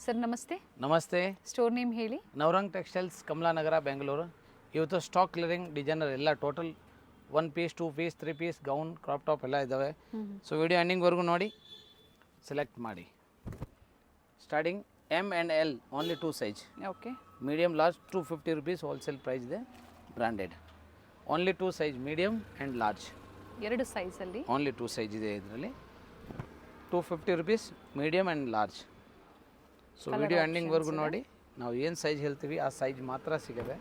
Sir ನಮಸ್ತೆ. ನಮಸ್ತೆ. Store name ಹೇಳಿ. ನವರಂಗ್ ಟೆಕ್ಸ್ಟೈಲ್ಸ್, ಕಮಲಾನಗರ, ಬೆಂಗಳೂರು. ಇವತ್ತು ಸ್ಟಾಕ್ ಕ್ಲಿಯರಿಂಗ್ ಡಿಸೈನರ್ ಎಲ್ಲ total 1 piece 2 piece 3 piece gown crop top ಎಲ್ಲ ಇದ್ದಾವೆ. ಸೊ ವಿಡಿಯೋ ಎಂಡಿಂಗ್ವರೆಗೂ ನೋಡಿ, ಸೆಲೆಕ್ಟ್ ಮಾಡಿ. Starting M and L only 2 size. Okay. Medium large 250 rupees wholesale price ಇದೆ. Branded only 2 size, medium and large. 2 ಸೈಜಲ್ಲಿ only 2 size ಇದೆ ಇದರಲ್ಲಿ. 250 rupees medium and large. So video ಎಂಡಿಂಗ್ವರೆಗೂ ನೋಡಿ, ನಾವು ಏನು ಸೈಜ್ ಹೇಳ್ತೀವಿ ಆ ಸೈಜ್ ಮಾತ್ರ ಸಿಗುತ್ತೆ.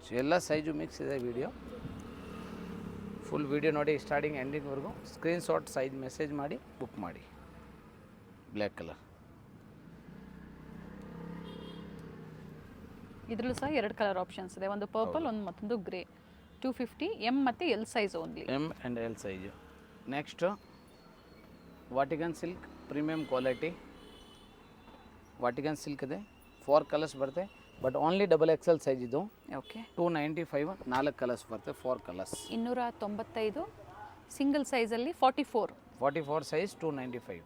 ಸೊ ಎಲ್ಲ ಸೈಜು ಮಿಕ್ಸ್ ಇದೆ. ವಿಡಿಯೋ ಫುಲ್ ವಿಡಿಯೋ ನೋಡಿ, ಸ್ಟಾರ್ಟಿಂಗ್ ಎಂಡಿಂಗ್ವರೆಗೂ. ಸ್ಕ್ರೀನ್ಶಾಟ್ ಸೈಜ್ ಮೆಸೇಜ್ ಮಾಡಿ ಬುಕ್ ಮಾಡಿ. Black colour. ಇದರಲ್ಲೂ ಸಹ 2 ಕಲರ್ ಆಪ್ಷನ್ಸ್ ಇದೆ, ಒಂದು ಪರ್ಪಲ್ ಒಂದು ಮತ್ತೊಂದು ಗ್ರೇ. 250 ಎಮ್ ಮತ್ತು L size only. M and L size. Next Vatican silk premium quality. Vatican silk ಇದೆ, 4 ಕಲರ್ಸ್ ಬರುತ್ತೆ, ಬಟ್ ಓನ್ಲಿ XXL ಸೈಜ್ ಇದು. ಓಕೆ. 295 4 ಕಲರ್ಸ್ ಬರುತ್ತೆ, 4 ಕಲರ್ಸ್. 295 ಸಿಂಗಲ್ ಸೈಜಲ್ಲಿ 44 size 295.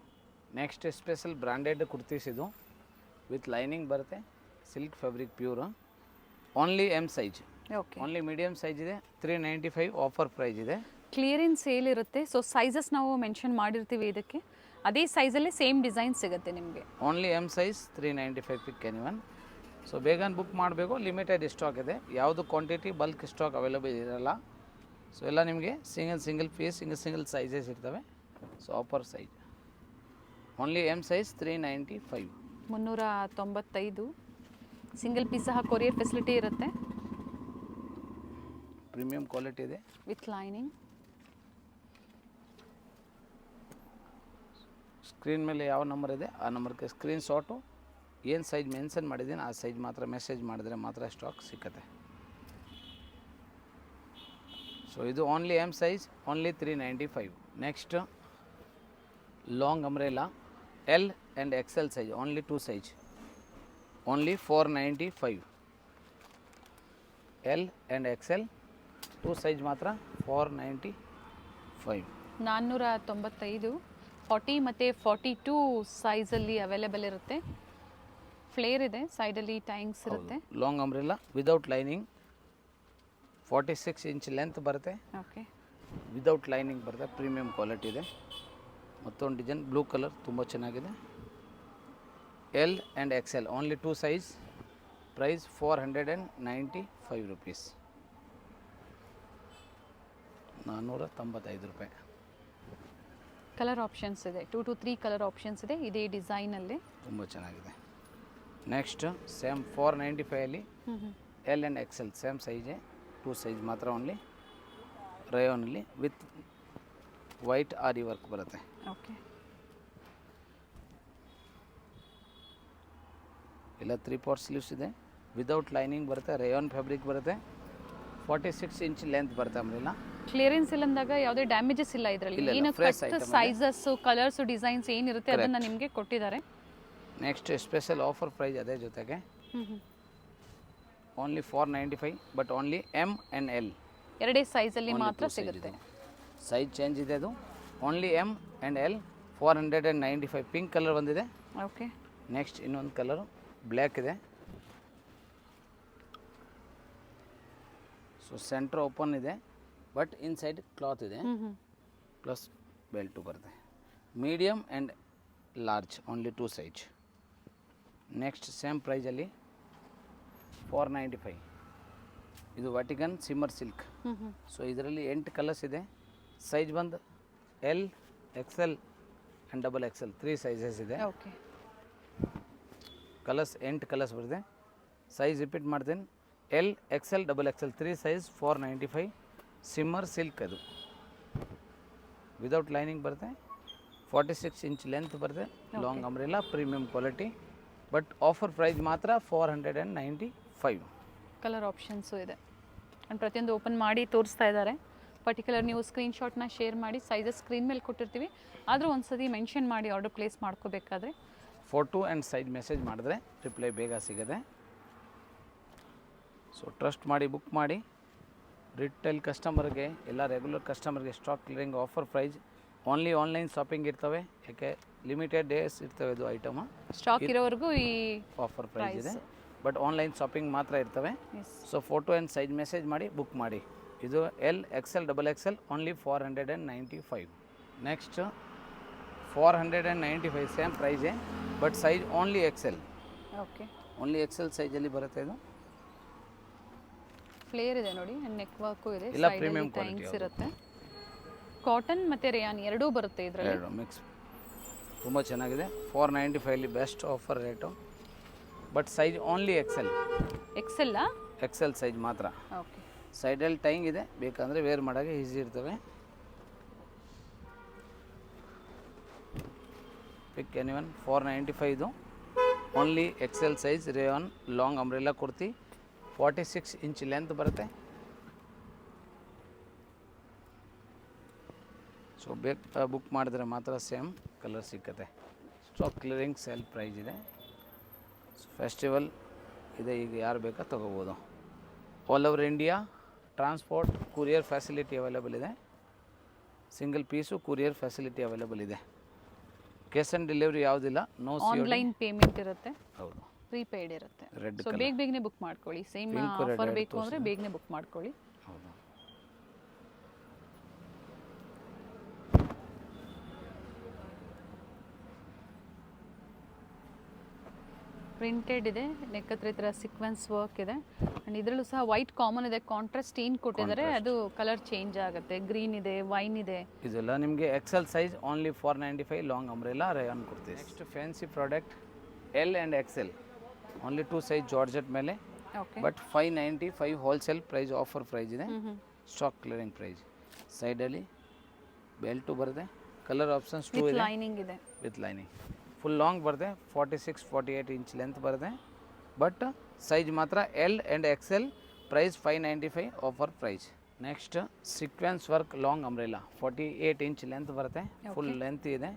Next special branded kurtis ಇದು, ವಿತ್ ಲೈನಿಂಗ್ ಬರುತ್ತೆ, silk fabric pure. Only M size. Okay. Only medium size ಇದೆ, 395 offer price ಇದೆ. Clearance sale ಇರುತ್ತೆ, ಸೊ ಸೈಜಸ್ ನಾವು ಮೆನ್ಷನ್ ಮಾಡಿರ್ತೀವಿ. ಇದಕ್ಕೆ ಅದೇ ಸೈಜಲ್ಲಿ ಸೇಮ್ ಡಿಸೈನ್ ಸಿಗುತ್ತೆ ನಿಮಗೆ. Only M size 395 pick anyone. So ಬೇಗ ಬುಕ್ ಮಾಡಬೇಕು, ಲಿಮಿಟೆಡ್ ಸ್ಟಾಕ್ ಇದೆ. ಯಾವುದು ಕ್ವಾಂಟಿಟಿ ಬಲ್ಕ್ ಸ್ಟಾಕ್ ಅವೈಲೇಬಲ್ ಇರಲ್ಲ. ಸೊ ಎಲ್ಲ ನಿಮಗೆ ಸಿಂಗಲ್ ಪೀಸ್ ಸಿಂಗಲ್ ಸೈಜಸ್ ಇರ್ತವೆ. So offer size only M size 395. 395 single piece ಸಹ ಕೊರಿಯರ್ ಫೆಸಿಲಿಟಿ ಇರುತ್ತೆ. ಪ್ರೀಮಿಯಂ ಕ್ವಾಲಿಟಿ ಇದೆ ವಿತ್ ಲೈನಿಂಗ್. ಸ್ಕ್ರೀನ್ ಮೇಲೆ ಯಾವ ನಂಬರ್ ಇದೆ ಆ ನಂಬರ್ಗೆ ಸ್ಕ್ರೀನ್ಶಾಟು ಏನು ಸೈಜ್ ಮೆನ್ಷನ್ ಮಾಡಿದ್ದೀನಿ ಆ ಸೈಜ್ ಮಾತ್ರ ಮೆಸೇಜ್ ಮಾಡಿದರೆ ಮಾತ್ರ ಸ್ಟಾಕ್ ಸಿಕ್ಕತ್ತೆ. ಸೊ ಇದು only M size, only 395. Next long umbrella L and XL size, only 2 size, only 495. L and XL 2 size ಮಾತ್ರ 495. 495 40 ಮತ್ತು 42 ಸೈಜಲ್ಲಿ ಅವೈಲೇಬಲ್ ಇರುತ್ತೆ. ಫ್ಲೇರ್ ಇದೆ, ಸೈಡಲ್ಲಿ ಟ್ಯಾಂಕ್ಸ್ ಇರುತ್ತೆ. Long umbrella without lining, 46 inch length ಬರುತ್ತೆ. ಓಕೆ. ವಿದೌಟ್ ಲೈನಿಂಗ್ ಬರುತ್ತೆ, ಪ್ರೀಮಿಯಂ ಕ್ವಾಲಿಟಿ ಇದೆ. ಮತ್ತೊಂದು ಡಿಸೈನ್ ಬ್ಲೂ ಕಲರ್ ತುಂಬ ಚೆನ್ನಾಗಿದೆ. L and XL only 2 size, price 495 rupees. 495 ರೂಪಾಯಿ. ಕಲರ್ ಆಪ್ಷನ್ಸ್ ಇದೆ, 2 to 3 ಕಲರ್ ಆಪ್ಷನ್ಸ್ ಇದೆ ಇದೇ ಡಿಸೈನಲ್ಲಿ. ತುಂಬ ಚೆನ್ನಾಗಿದೆ. ನೆಕ್ಸ್ಟ್ ಸೇಮ್ 495ಅಲ್ಲಿ ಎಲ್ ಆ್ಯಂಡ್ XL ಸೇಮ್ ಸೈಜೇ, 2 ಸೈಜ್ ಮಾತ್ರ ಓನ್ಲಿ. ರಯೋನಲ್ಲಿ ವಿತ್ ವೈಟ್ ಆರಿ ವರ್ಕ್ ಬರುತ್ತೆ. ಓಕೆ. ಎಲ್ಲ 3/4 ಸ್ಲೀವ್ಸ್ ಇದೆ, ವಿದೌಟ್ ಲೈನಿಂಗ್ ಬರುತ್ತೆ, ರೇಯಾನ್ ಫ್ಯಾಬ್ರಿಕ್ ಬರುತ್ತೆ, 46 ಇಂಚ್ ಲೆಂತ್ ಬರುತ್ತೆ. ಆಮೇಲೆ ಕ್ಲಿಯರೆನ್ಸ್ ಇಲ್ಲ ಅಂದಾಗ ಯಾವುದೇ ಡ್ಯಾಮೇಜಸ್ ಇಲ್ಲ ಇದರಲ್ಲಿ. ಏನು ಸೈಜಸ್ ಕಲರ್ಸ್ ಡಿಸೈನ್ಸ್ ಏನಿರುತ್ತೆ ಅದನ್ನು ನಿಮಗೆ ಕೊಟ್ಟಿದ್ದಾರೆ. ನೆಕ್ಸ್ಟ್ ಸ್ಪೆಷಲ್ ಆಫರ್ ಪ್ರೈಸ್ ಅದೇ ಜೊತೆಗೆ only 495, but only M and L 2 ಸೈಜಲ್ಲಿ ಮಾತ್ರ ಸಿಗುತ್ತೆ. ಸೈಜ್ ಚೇಂಜ್ ಇದೆ ಅದು. Only M and L 495. Pink colour ಬಂದಿದೆ. ಓಕೆ. ನೆಕ್ಸ್ಟ್ ಇನ್ನೊಂದು ಕಲರು ಬ್ಲ್ಯಾಕ್ ಇದೆ. ಸೊ ಸೆಂಟ್ರ್ ಓಪನ್ ಇದೆ, ಬಟ್ ಇನ್ಸೈಡ್ ಕ್ಲಾತ್ ಇದೆ, ಪ್ಲಸ್ ಬೆಲ್ಟು ಬರುತ್ತೆ. Medium and large only 2 size. Next same ಪ್ರೈಸಲ್ಲಿ 495. ಇದು ವಾಟಿಗನ್ ಸಿಮ್ಮರ್ ಸಿಲ್ಕ್. ಸೊ ಇದರಲ್ಲಿ 8 ಕಲರ್ಸ್ ಇದೆ. ಸೈಜ್ ಬಂದು L XL and XXL 3 sizes ಇದೆ. ಓಕೆ. ಕಲರ್ಸ್ 8 ಕಲರ್ಸ್ ಬರುತ್ತೆ. ಸೈಜ್ ರಿಪೀಟ್ ಮಾಡ್ತೀನಿ, L XL XXL 3 size 495. Shimmer silk ಅದು, ವಿದೌಟ್ ಲೈನಿಂಗ್ ಬರುತ್ತೆ, 46 ಇಂಚ್ ಲೆಂತ್ ಬರುತ್ತೆ. Long umbrella premium quality, but offer price ಮಾತ್ರ 495. ಕಲರ್ ಆಪ್ಷನ್ಸು ಇದೆ ಆ್ಯಂಡ್ ಪ್ರತಿಯೊಂದು ಓಪನ್ ಮಾಡಿ ತೋರಿಸ್ತಾ ಇದ್ದಾರೆ. ಪರ್ಟಿಕ್ಯುಲರ್ ನೀವು ಸ್ಕ್ರೀನ್ಶಾಟ್ನ ಶೇರ್ ಮಾಡಿ, ಸೈಜಸ್ ಸ್ಕ್ರೀನ್ ಮೇಲೆ ಕೊಟ್ಟಿರ್ತೀವಿ, ಆದರೂ ಒಂದು ಸತಿ ಮೆನ್ಷನ್ ಮಾಡಿ order place ಮಾಡ್ಕೋಬೇಕಾದ್ರೆ photo and size message ಮಾಡಿದ್ರೆ ರಿಪ್ಲೈ ಬೇಗ ಸಿಗುತ್ತೆ. ಸೊ ಟ್ರಸ್ಟ್ ಮಾಡಿ ಬುಕ್ ಮಾಡಿ. ರಿಟೇಲ್ ಕಸ್ಟಮರ್ಗೆ ಎಲ್ಲ ರೆಗ್ಯುಲರ್ ಕಸ್ಟಮರ್ಗೆ stock clearing offer price only online shopping ಇರ್ತವೆ. ಯಾಕೆ ಲಿಮಿಟೆಡ್ ಡೇಸ್ ಇರ್ತವೆ ಇದು ಐಟಮ್. ಸ್ಟಾಕ್ ಇರೋವರೆಗೂ ಈ ಆಫರ್ ಪ್ರೈಸ್ ಇದೆ, ಬಟ್ ಆನ್ಲೈನ್ ಶಾಪಿಂಗ್ ಮಾತ್ರ ಇರ್ತವೆ. So photo and size message ಮಾಡಿ ಬುಕ್ ಮಾಡಿ. ಇದು L XL XXL only 495. Next 495 same ಪ್ರೈಸೇ, but size only XL. Okay, only XL ಸೈಜಲ್ಲಿ ಬರುತ್ತೆ ಇದು. ಫ್ಲೇರ್ ಇದೆ ನೋಡಿ, ನೆಕ್ ವರ್ಕು ಇದೆ, ಇಲ್ಲ ಪ್ರೀಮಿಯಂ ಥ್ಯಾಂಕ್ಸ್ ಇರುತ್ತೆ. ಕಾಟನ್ ಮತ್ತು ರೇಯಾನ್ ಎರಡೂ ಬರುತ್ತೆ ಇದರಲ್ಲಿ. ಎರಡು ಮಿಕ್ಸ್ ತುಂಬ ಚೆನ್ನಾಗಿದೆ. 495 best offer rate, but size only XL. XL size ಮಾತ್ರ. ಓಕೆ, ಸೈಡಲ್ಲಿ ಟೈಂಗ್ ಇದೆ, ಬೇಕಂದರೆ ವೇರ್ ಮಾಡೋಕ್ಕೆ ಈಸಿ ಇರ್ತವೆ. ಪಿಕ್ ಎನಿವನ್ 495 ಇದು only XL size rayon long umbrella kurti, 46 inch length ಬರುತ್ತೆ. ಸೊ ಬುಕ್ ಮಾಡಿದ್ರೆ ಮಾತ್ರ ಸೇಮ್ ಕಲರ್ ಸಿಕ್ಕತ್ತೆ. ಸ್ಟಾಕ್ ಕ್ಲಿಯರಿಂಗ್ ಸೇಲ್ ಪ್ರೈಸ್ ಇದೆ. ಫೆಸ್ಟಿವಲ್ ಇದೆ, ಈಗ ಯಾರು ಬೇಕಾ ತೊಗೋಬೋದು. All over India transport courier facility available ಇದೆ. Single piece courier facility available ಇದೆ. ಕ್ಯಾಶ್ ಆನ್ ಡೆಲಿವರಿ ಯಾವುದಿಲ್ಲ, ನೋ ಆನ್ಲೈನ್ ಪೇಮೆಂಟ್ ಇರುತ್ತೆ. ಹೌದು, ಪ್ರೀಪೇಯ್ಡ್ ಇರುತ್ತೆ. ರೆಡ್ ಸೊ ಬೇಗನೆ ಬುಕ್ ಮಾಡ್ಕೊಳ್ಳಿ. ಸೇಮ್ ಆಫರ್ ಬೇಕು ಅಂದರೆ ಬೇಗನೆ ಬುಕ್ ಮಾಡ್ಕೊಳ್ಳಿ. ಹೌದು. ಪ್ರಿಂಟೆಡ್ ಇದೆ, ನೆಕ್ ಹತ್ರ ಈ ಥರ ಸೀಕ್ವೆನ್ಸ್ ವರ್ಕ್ ಇದೆ. ಆ್ಯಂಡ್ ಇದರಲ್ಲೂ ಸಹ ವೈಟ್ ಕಾಮನ್ ಇದೆ, ಕಾಂಟ್ರಾಸ್ಟ್ ಏನು ಕೊಟ್ಟಿದ್ದಾರೆ ಅದು ಕಲರ್ ಚೇಂಜ್ ಆಗುತ್ತೆ. ಗ್ರೀನ್ ಇದೆ, ವೈನ್ ಇದೆ. ಇದೆಲ್ಲ ನಿಮಗೆ XL size only 495 long umbrella rayon ಕೊಡ್ತೀವಿ. Next fancy product L and XL only 2 size georgette ಮೇಲೆ, okay, but 595 wholesale price, offer price ಇದೆ. Stock clearing price. ಸೈಡಲ್ಲಿ ಬೆಲ್ಟು ಬರುತ್ತೆ, ಕಲರ್ ಆಪ್ಷನ್ಸ್ 2 ಇದೆ, ಲೈನಿಂಗ್ ಇದೆ, ವಿತ್ ಲೈನಿಂಗ್. ಫುಲ್ ಲಾಂಗ್ ಬರುತ್ತೆ, 46-48 inch length ಬರುತ್ತೆ, but size ಮಾತ್ರ L and XL. Price 595 offer price. Next sequence work long umbrella 48 inch length ಬರುತ್ತೆ, full length ಇದೆ,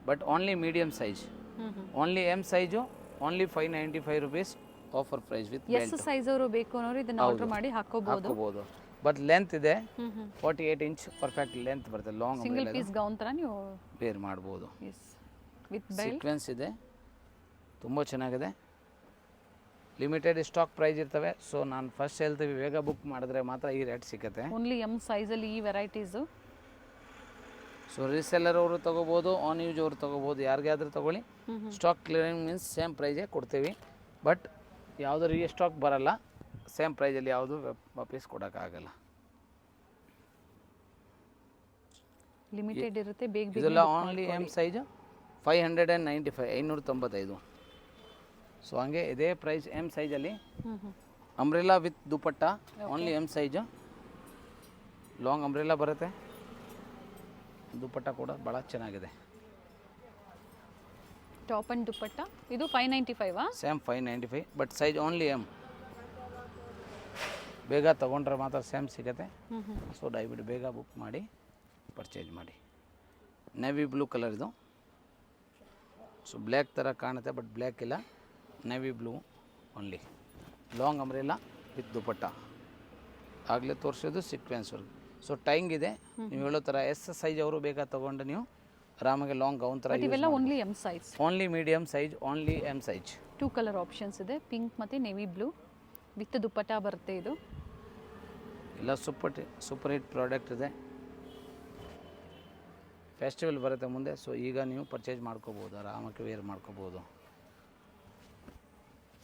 but only medium size. Only M size only 595 rupees offer price with belt. S size ಅವರು ಬೇಕು ಅನ್ನೋರು ಇದನ್ನ order ಮಾಡಿ ಹಾಕೋಬಹುದು. But length ಇದೆ 48 inch perfect length ಬರುತ್ತೆ. ಲಾಂಗ್ ಸಿಂಗಲ್ ಪೀಸ್ ಗೌನ್ ತರ ನೀವು ವೇರ್ ಮಾಡ್ಬೋದು. With belt. ಸೀಕ್ವೆನ್ಸ್ ಇದೆ, ತುಂಬ ಚೆನ್ನಾಗಿದೆ. ಲಿಮಿಟೆಡ್ ಸ್ಟಾಕ್ ಪ್ರೈಸ್ ಇರ್ತವೆ. ಸೊ ನಾನು ಫಸ್ಟ್ ಹೇಳ್ತೀವಿ, ಬೇಗ ಬುಕ್ ಮಾಡಿದ್ರೆ ಮಾತ್ರ ಈ ರೇಟ್ ಸಿಗುತ್ತೆ. ಓನ್ಲಿ M ಸೈಜಲ್ಲಿ ಈ ವೆರೈಟೀಸು. ಸೊ ರೀಸೆಲ್ಲರ್ ಅವರು ತೊಗೋಬೋದು, ಆನ್ ಯೂಸ್ ಅವರು ತೊಗೋಬೋದು, ಯಾರಿಗಾದ್ರೂ ತೊಗೊಳ್ಳಿ. ಸ್ಟಾಕ್ ಕ್ಲಿಯರಿಂಗ್ ಮೀನ್ಸ್ ಸೇಮ್ ಪ್ರೈಸೇ ಕೊಡ್ತೀವಿ, ಬಟ್ ಯಾವುದೂ ಸ್ಟಾಕ್ ಬರಲ್ಲ. ಸೇಮ್ ಪ್ರೈಸಲ್ಲಿ ಯಾವುದು ವಾಪಸ್ ಕೊಡೋಕ್ಕಾಗಲ್ಲ. ಲಿಮಿಟೆಡ್ ಇರುತ್ತೆ, ಬೇಗ ಇದೆಲ್ಲ ಓನ್ಲಿ M ಸೈಜ್ 595 595. ಸೊ ಹಂಗೆ ಇದೇ ಪ್ರೈಸ್ M ಸೈಜಲ್ಲಿ umbrella with dupatta only M size. Long umbrella ಬರುತ್ತೆ, ದುಪಟ್ಟ ಕೂಡ ಭಾಳ ಚೆನ್ನಾಗಿದೆ. ಟಾಪ್ ಅಂಡ್ ದುಪಟ್ಟ ಇದು 595. Same 595, but size only M. ಬೇಗ ತೊಗೊಂಡ್ರೆ ಮಾತ್ರ ಸೇಮ್ ಸಿಗುತ್ತೆ. ಸೊ ದಯವಿಟ್ಟು ಬೇಗ ಬುಕ್ ಮಾಡಿ ಪರ್ಚೇಸ್ ಮಾಡಿ. ನೇವಿ ಬ್ಲೂ ಕಲರ್ ಇದು. ಸೊ ಬ್ಲ್ಯಾಕ್ ಥರ ಕಾಣುತ್ತೆ, ಬಟ್ ಬ್ಲ್ಯಾಕ್ ಇಲ್ಲ, navy blue only. Long umbrella with dupatta. ಆಗಲೇ ತೋರಿಸೋದು ಸೀಕ್ವೆನ್ಸ್ ವರ್ಕ್. ಸೊ ಟೈಂಗ್ ಇದೆ, ನೀವು ಹೇಳೋ ಥರ S ಸೈಜ್ ಅವರು ಬೇಗ ತೊಗೊಂಡು ನೀವು ಆರಾಮಾಗಿ ಲಾಂಗ್ ಗೌನ್ ಥರ. ಇವೆಲ್ಲ only M size, only medium size, only M size. 2 colour options ಇದೆ, ಪಿಂಕ್ ಮತ್ತು ನೇವಿ ಬ್ಲೂ ವಿತ್ ದುಪಟ್ಟ ಬರುತ್ತೆ. ಇದು ಎಲ್ಲ ಸೂಪರ್ ಹಿಟ್ ಪ್ರಾಡಕ್ಟ್ ಇದೆ. ಫೆಸ್ಟಿವಲ್ ಬರುತ್ತೆ ಮುಂದೆ, ಸೊ ಈಗ ನೀವು ಪರ್ಚೇಸ್ ಮಾಡ್ಕೋಬೋದು, ಆರಾಮಾಗಿ ವೇರ್ ಮಾಡ್ಕೋಬೋದು.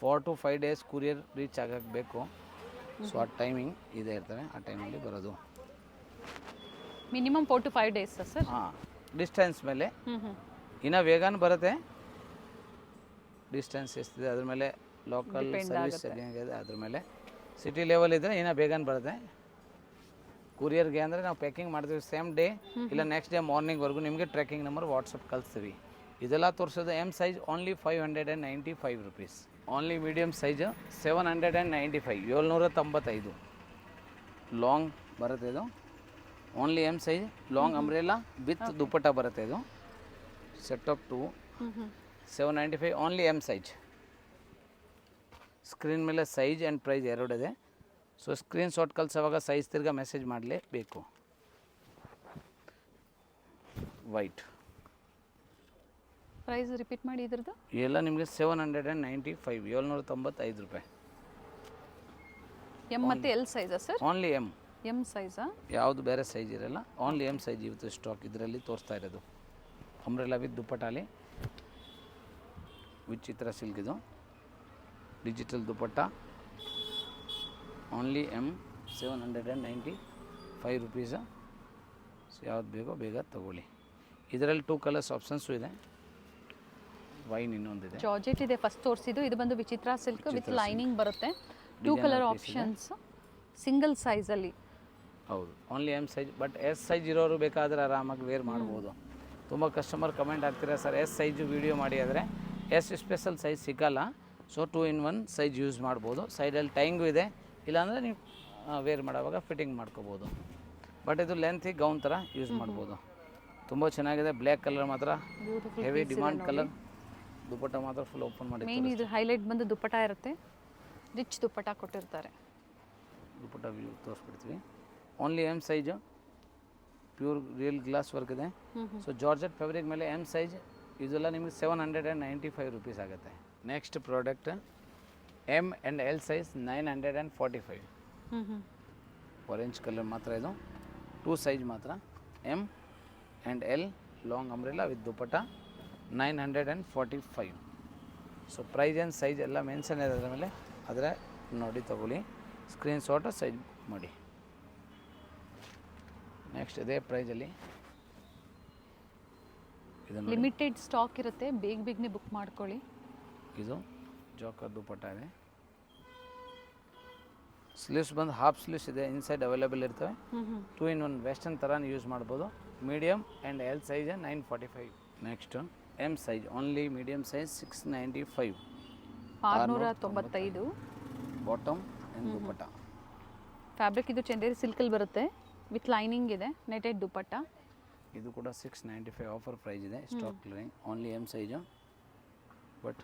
4 to 5 ಡೇಸ್ ಕೊರಿಯರ್ ರೀಚ್ ಆಗಕ್ಕೆ ಬೇಕು. ಸೊ ಆ ಟೈಮಿಂಗ್ ಇದೇ ಇರ್ತವೆ, ಆ ಟೈಮಲ್ಲಿ ಬರೋದು. Minimum 4 to 5 days sir. ಹಾಂ, ಡಿಸ್ಟೆನ್ಸ್ ಮೇಲೆ ಇನ್ನೂ ಬೇಗನೆ ಬರುತ್ತೆ. ಡಿಸ್ಟೆನ್ಸ್ ಎಷ್ಟಿದೆ ಅದ್ರ ಮೇಲೆ, ಲೋಕಲ್ ಸರ್ವಿಸ್ ಹೆಂಗಿದೆ ಅದ್ರ ಮೇಲೆ. ಸಿಟಿ ಲೆವೆಲ್ ಇದ್ದರೆ ಇನ್ನೂ ಬೇಗನೆ ಬರುತ್ತೆ. ಕೊರಿಯರ್ಗೆ ಅಂದರೆ ನಾವು ಪ್ಯಾಕಿಂಗ್ ಮಾಡ್ತೀವಿ ಸೇಮ್ ಡೇ, ಇಲ್ಲ ನೆಕ್ಸ್ಟ್ ಡೇ ಮಾರ್ನಿಂಗ್ವರೆಗೂ ನಿಮಗೆ ಟ್ರ್ಯಾಕಿಂಗ್ ನಂಬರ್ ವಾಟ್ಸಪ್ ಕಳಿಸ್ತೀವಿ. ಇದೆಲ್ಲ ತೋರಿಸೋದು M size only 595 rupees. Only medium size 795 795. Long ಬರುತ್ತೆ ಇದು, only M size. Long umbrella with dupatta ಬರುತ್ತೆ ಇದು. Set of 2 795 only M size. Screen ಮೇಲೆ ಸೈಜ್ ಆ್ಯಂಡ್ ಪ್ರೈಸ್ ಎರಡಿದೆ. ಸೊ ಸ್ಕ್ರೀನ್ ಶಾಟ್ ಕಳಿಸೋವಾಗ ಸೈಜ್ ತಿರ್ಗಾ ಮೆಸೇಜ್ ಮಾಡಲೇಬೇಕು. ವೈಟ್ ಪ್ರೈಸ್ ರಿಪೀಟ್ ಮಾಡಿ ಇದ್ರದ್ದು. ಎಲ್ಲ ನಿಮಗೆ 795 795 ರೂಪಾಯಿ. ಎಮ್ ಮತ್ತು ಎಲ್ ಸೈಜಾ ಸರ್? Only M. ಎಮ್ ಸೈಜಾ? ಯಾವುದು ಬೇರೆ ಸೈಜ್ ಇರಲ್ಲ, ಓನ್ಲಿ ಎಮ್ ಸೈಜ್ ಇವತ್ತು ಸ್ಟಾಕ್ ಇದರಲ್ಲಿ ತೋರಿಸ್ತಾ ಇರೋದು. ಅಂಬ್ರೆಲಾ ವಿತ್ ದುಪ್ಪಟ್ಟಾಲಿ ವಿಚಿತ್ರ ಸಿಲ್ಕ್ ಇದು, digital dupatta, only M 795 rupees. So ಯಾವ್ದು ಬೇಕೋ ಬೇಗ ತಗೊಳ್ಳಿ. ಇದರಲ್ಲಿ 2 ಕಲರ್ಸ್ ಆಪ್ಷನ್ಸು ಇದೆ, ವೈನ್ ಇನ್ನೊಂದಿದೆ. ಜಾರ್ಜೆಟ್ ಇದೆ ಫಸ್ಟ್ ತೋರಿಸಿದ್ದು, ಇದು ಬಂದು ವಿಚಿತ್ರ ಸಿಲ್ಕ್ ವಿತ್ ಲೈನಿಂಗ್ ಬರುತ್ತೆ. 2 ಕಲರ್ ಆಪ್ಷನ್ಸ್, ಸಿಂಗಲ್ ಸೈಜಲ್ಲಿ. ಹೌದು, only M size. But S size ಇರೋರು ಬೇಕಾದರೆ ಆರಾಮಾಗಿ ವೇರ್ ಮಾಡ್ಬೋದು. ತುಂಬ ಕಸ್ಟಮರ್ ಕಮೆಂಟ್ ಆಗ್ತೀರಾ ಸರ್ ಎಸ್ ಸೈಜು ವೀಡಿಯೋ ಮಾಡಿ ಆದರೆ ಎಸ್ ಸ್ಪೆಷಲ್ ಸೈಜ್ ಸಿಗೋಲ್ಲ. ಸೊ 2 in 1 ಸೈಜ್ ಯೂಸ್ ಮಾಡ್ಬೋದು. ಸೈಡಲ್ಲಿ ಟೈಂಗು ಇದೆ, ಇಲ್ಲಾಂದರೆ ನೀವು ವೇರ್ ಮಾಡೋವಾಗ ಫಿಟ್ಟಿಂಗ್ ಮಾಡ್ಕೋಬೋದು. ಬಟ್ ಇದು ಲೆಂತಿಗೆ ಗೌನ್ ಥರ ಯೂಸ್ ಮಾಡ್ಬೋದು. ತುಂಬ ಚೆನ್ನಾಗಿದೆ. ಬ್ಲ್ಯಾಕ್ ಕಲರ್ ಮಾತ್ರ ಹೆವಿ ಡಿಮಾಂಡ್ ಕಲರ್. ದುಪ್ಪಟ್ಟ ಮಾತ್ರ ಫುಲ್ ಓಪನ್ ಮಾಡಿ. ಮೇನ್ ಇದು ಹೈಲೈಟ್ ಬಂದು ದುಪ್ಪಟ್ಟ ಇರುತ್ತೆ, ರಿಚ್ ದುಪ್ಪಟ್ಟ ಕೊಟ್ಟಿರ್ತಾರೆ. ದುಪ್ಪಟ್ಟ ವ್ಯೂ ತೋರಿಸ್ಬಿಡ್ತೀವಿ. Only M size, pure real glass work ಇದೆ. ಸೊ ಜಾರ್ಜೆಟ್ ಫ್ಯಾಬ್ರಿಕ್ ಮೇಲೆ ಎಮ್ ಸೈಜ್, ಇದೆಲ್ಲ ನಿಮಗೆ 795 ರುಪೀಸ್ ಆಗುತ್ತೆ. Next product M and L size 945. Orange colour ಮಾತ್ರ ಇದು, 2 ಸೈಜ್ ಮಾತ್ರ. M and L long umbrella with dupatta 945. So price and size ಎಲ್ಲ mention ಇದೆ ಅದರ ಮೇಲೆ, ಆದರೆ ನೋಡಿ ತಗೊಳ್ಳಿ, ಸ್ಕ್ರೀನ್ಶಾಟ್ ಸೈಜ್ ಮಾಡಿ. ನೆಕ್ಸ್ಟ್ ಇದೇ ಪ್ರೈಸಲ್ಲಿ ಇದು ಲಿಮಿಟೆಡ್ ಸ್ಟಾಕ್ ಇರುತ್ತೆ, ಬೇಗನೆ ಬುಕ್ ಮಾಡ್ಕೊಳ್ಳಿ. ಇದು ಜಾಕರ್ ದುಪ್ಪಟ್ಟ ಇದೆ. ಸ್ಲೀವ್ಸ್ ಬಂದು ಹಾಫ್ ಸ್ಲೀವ್ಸ್ ಇದೆ, ಇನ್ಸೈಡ್ ಅವೈಲೇಬಲ್ ಇರ್ತವೆ. 2 in 1 ವೆಸ್ಟರ್ನ್ ಥರ ಯೂಸ್ ಮಾಡ್ಬೋದು. Medium and L size 945. Next M size, only medium size 695. 695. Bottom and dupatta. Fabric ಇದು ಚಂದೇರಿ ಸಿಲ್ಕಲ್ಲಿ ಬರುತ್ತೆ, ವಿತ್ ಲೈನಿಂಗ್ ಇದೆ, ನೆಟೆಡ್ ದುಪ್ಪಟ್ಟ. ಇದು ಕೂಡ 695 ಆಫರ್ ಪ್ರೈಸ್ ಇದೆ. Stock clearing. Only M size, but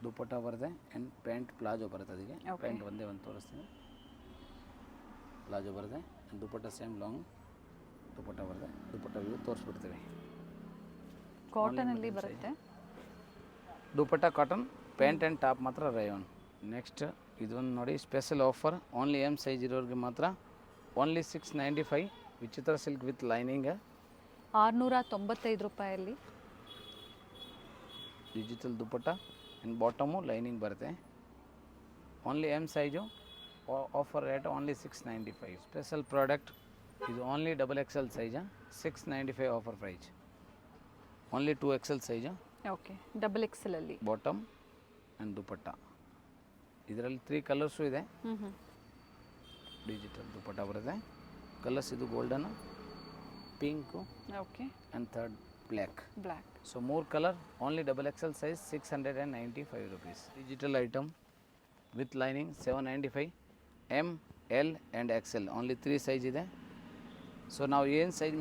dupatta ಬರುತ್ತೆ ಆ್ಯಂಡ್ ಪ್ಯಾಂಟ್ ಪ್ಲಾಜೋ ಬರುತ್ತೆ. ಅದಕ್ಕೆ ಪ್ಯಾಂಟ್ ಒಂದೇ ಒಂದು ತೋರಿಸ್ತೀನಿ. ಪ್ಲಾಜೋ ಬರುತ್ತೆ and dupatta same long dupatta ಬರುತ್ತೆ. ದುಪ್ಪಟ್ಟ ವ್ಯೂ ತೋರಿಸ್ಬಿಡ್ತೀವಿ. ಕಾಟನಲ್ಲಿ ಬರುತ್ತೆ dupatta cotton, pant and top ಮಾತ್ರ ರಯೋನ್. ನೆಕ್ಸ್ಟ್ ಇದೊಂದು ನೋಡಿ, special offer, only M size ಇರೋರಿಗೆ ಮಾತ್ರ. Only 695 Vichitra silk with lining. 695 ರೂಪಾಯಲ್ಲಿ digital dupatta and bottom lining ಬರುತ್ತೆ. Only M size, offer rate only 695. Special product ಇದು, ಓನ್ಲಿ XXL ಸೈಜಾ, 695 offer price. Only 2XL size. Okay, XXL ಅಲ್ಲಿ bottom and ದುಪ್ಪಟ್ಟ. ಇದರಲ್ಲಿ 3 colours ಇದೆ. Digital dupatta ಬರುತ್ತೆ. ಕಲರ್ಸ್ ಇದು golden, pink, okay, and third black. Black. So 3 colour, only XXL size 695 rupees. Digital item with lining 795. M, L and XL only 3 size ಇದೆ. So ನಾವು ಏನು size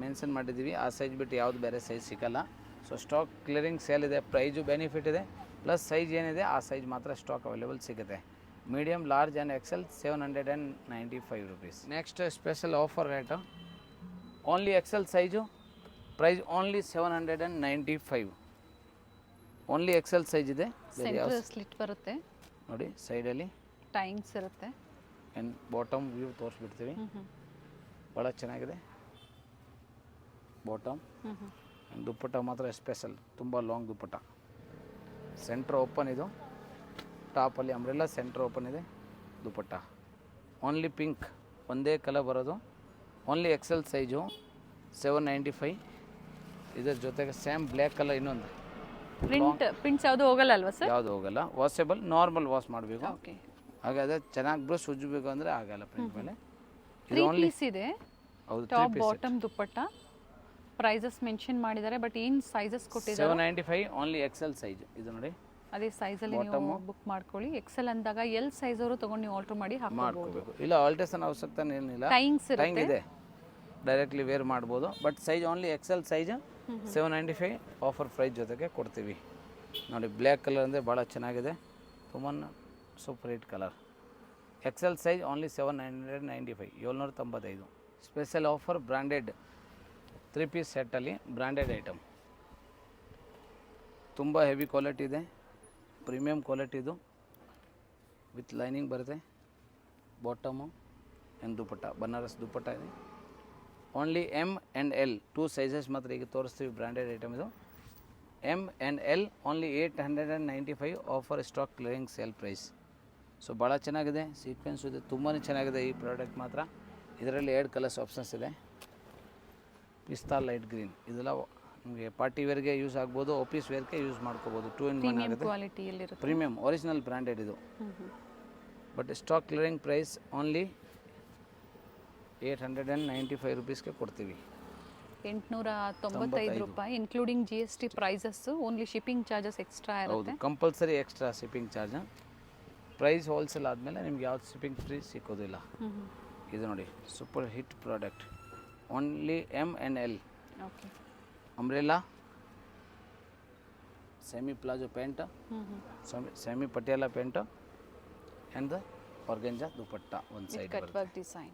mention ಮಾಡಿದ್ದೀವಿ ಆ size ಬಿಟ್ಟು ಯಾವುದು ಬೇರೆ ಸೈಜ್ ಸಿಗೋಲ್ಲ. ಸೊ ಸ್ಟಾಕ್ ಕ್ಲಿಯರಿಂಗ್ ಸೇಲ್ ಇದೆ, ಪ್ರೈಜು ಬೆನಿಫಿಟ್ ಇದೆ, ಪ್ಲಸ್ ಸೈಜ್ ಏನಿದೆ ಆ ಸೈಜ್ ಮಾತ್ರ ಸ್ಟಾಕ್ ಅವೈಲೇಬಲ್ ಸಿಗುತ್ತೆ. Medium, large and XL 795 rupees. Next special offer rate, only XL size, price only 795. Only XL size ಇದೆ. ಸೆಂಟರ್ ಸ್ಲಿಟ್ ಬರುತ್ತೆ ನೋಡಿ, ಸೈಡಲ್ಲಿ ಟೈಂಗ್ಸ್ ಇರುತ್ತೆ. ಆ್ಯಂಡ್ ಬಾಟಮ್ ವ್ಯೂ ತೋರಿಸ್ಬಿಡ್ತೀವಿ. ಭಾಳ ಚೆನ್ನಾಗಿದೆ ಬಾಟಮ್. ಆ್ಯಂಡ್ ದುಪ್ಪಟ್ಟ ಮಾತ್ರ ಸ್ಪೆಷಲ್, ತುಂಬ ಲಾಂಗ್ ದುಪ್ಪಟ್ಟ. ಸೆಂಟ್ರ್ ಓಪನ್ ಇದು, ಟಾಪಲ್ಲಿ ಅಂಬ್ರೆಲ್ಲ ಸೆಂಟ್ರ್ ಓಪನ್ ಇದೆ. ದುಪ್ಪಟ್ಟ ಓನ್ಲಿ ಪಿಂಕ್ ಒಂದೇ ಕಲರ್ ಬರೋದು. Only XL size 795. ಇದರ ಜೊತೆಗೆ ಸೇಮ್ ಬ್ಲ್ಯಾಕ್ ಕಲರ್ ಇನ್ನೊಂದು ಪ್ರಿಂಟ್ಸ್ ಯಾವುದು ಹೋಗಲ್ಲ ಅಲ್ವಾ ಸರ್? ಯಾವುದು ಹೋಗಲ್ಲ, ವಾಷೇಬಲ್, ನಾರ್ಮಲ್ ವಾಶ್ ಮಾಡಬೇಕು. ಓಕೆ, ಹಾಗೆ ಅದೇ ಚೆನ್ನಾಗಿ ಬ್ರಷ್ ಉಜ್ಜಬೇಕು ಅಂದರೆ ಆಗಲ್ಲ ಪ್ರಿಂಟ್ ಮೇಲೆ. 3 ಪೀಸ್ ಇದೆ. ಹೌದು, ಟಾಪ್ ಬಾಟಮ್ ದುಪ್ಪಟ್ಟ. ಪ್ರೈಸಸ್ ಮೆನ್ಷನ್ ಮಾಡಿದ್ದಾರೆ, ಬಟ್ ಏನು ಸೈಜಸ್ ಕೊಟ್ಟಿದ್ದಾರೆ? 795 ಓನ್ಲಿ XL ಸೈಜ್. ಇದು ನೋಡಿ, ಅದೇ ಸೈಜಲ್ಲಿ ನೀವು ಬುಕ್ ಮಾಡ್ಕೊಳ್ಳಿ. XL ಅಂದಾಗ ಎಲ್ ಸೈಜ್ ಅವರು ತೊಗೊಂಡು ನೀವು ಆರ್ಡರ್ ಮಾಡಿ ಮಾಡ್ಕೋಬೇಕು. ಇಲ್ಲ ಆಲ್ಟೇಷನ್ ಅವಶ್ಯಕತೆ ಏನಿಲ್ಲ, ಟೈಂಗ್ಸ್ ಟೈಂಗ್ ಇದೆ, ಡೈರೆಕ್ಟ್ಲಿ ವೇರ್ ಮಾಡ್ಬೋದು. But size only XL size 795 offer price ಜೊತೆಗೆ ಕೊಡ್ತೀವಿ. ನೋಡಿ, ಬ್ಲ್ಯಾಕ್ ಕಲರ್ ಅಂದರೆ ಭಾಳ ಚೆನ್ನಾಗಿದೆ, ತುಂಬ super hit colour. XL size only 795, 795. Special offer branded 3 piece ಸೆಟ್ಟಲ್ಲಿ ಬ್ರ್ಯಾಂಡೆಡ್ ಐಟಮ್. ತುಂಬ ಹೆವಿ ಕ್ವಾಲಿಟಿ ಇದೆ, ಪ್ರೀಮಿಯಮ್ ಕ್ವಾಲಿಟಿ ಇದು, ವಿತ್ ಲೈನಿಂಗ್ ಬರುತ್ತೆ, ಬಾಟಮು ಆ್ಯಂಡ್ ದುಪಟ್ಟ, ಬನಾರಸ್ ದುಪಟ್ಟ ಇದೆ. Only M and L 2 sizes ಮಾತ್ರ ಈಗ ತೋರಿಸ್ತೀವಿ. ಬ್ರ್ಯಾಂಡೆಡ್ ಐಟಮ್ ಇದು. M and L only 895 offer stock clearing sale price. So ಭಾಳ ಚೆನ್ನಾಗಿದೆ, ಸೀಕ್ವೆನ್ಸ್ ಇದೆ, ತುಂಬಾ ಚೆನ್ನಾಗಿದೆ ಈ ಪ್ರಾಡಕ್ಟ್ ಮಾತ್ರ. ಇದರಲ್ಲಿ 2 ಕಲರ್ಸ್ ಆಪ್ಷನ್ಸ್ ಇದೆ. ಪಿಸ್ತಾ ಲೈಟ್ ಗ್ರೀನ್, ಇದೆಲ್ಲ ನಿಮಗೆ ಪಾರ್ಟಿ ವೇರ್ಗೆ ಯೂಸ್ ಆಗ್ಬೋದು, ಆಫೀಸ್ ವೇರ್ಗೆ ಯೂಸ್ ಮಾಡ್ಕೋಬೋದು. 2 in 1 ಆಗುತ್ತೆ. ಕ್ವಾಲಿಟಿಯಲ್ಲಿರುತ್ತೆ. ಪ್ರೀಮಿಯಮ್ ಒರಿಜಿನಲ್ ಬ್ರ್ಯಾಂಡೆಡ್ ಇದು. But stock clearing price only 895 ರುಪೀಸ್ಗೆ ಕೊಡ್ತೀವಿ. 895 ರೂಪಾಯಿ including GST prices. Only shipping charges extra ಹೌದು, ಇರುತ್ತೆ. Compulsory extra shipping charge. Price wholesale ಆದಮೇಲೆ ನಿಮ್ಗೆ ಯಾವ್ದು ಶಿಪ್ಪಿಂಗ್ ಫ್ರೀ ಸಿಕ್ಕೋದಿಲ್ಲ. ಇದು ನೋಡಿ super hit product, only M and L. Okay. Umbrella, semi palazzo pant, semi Patiala pant and the organza dupatta ಒಂದು side cut ಬರುತ್ತೆ. Work design.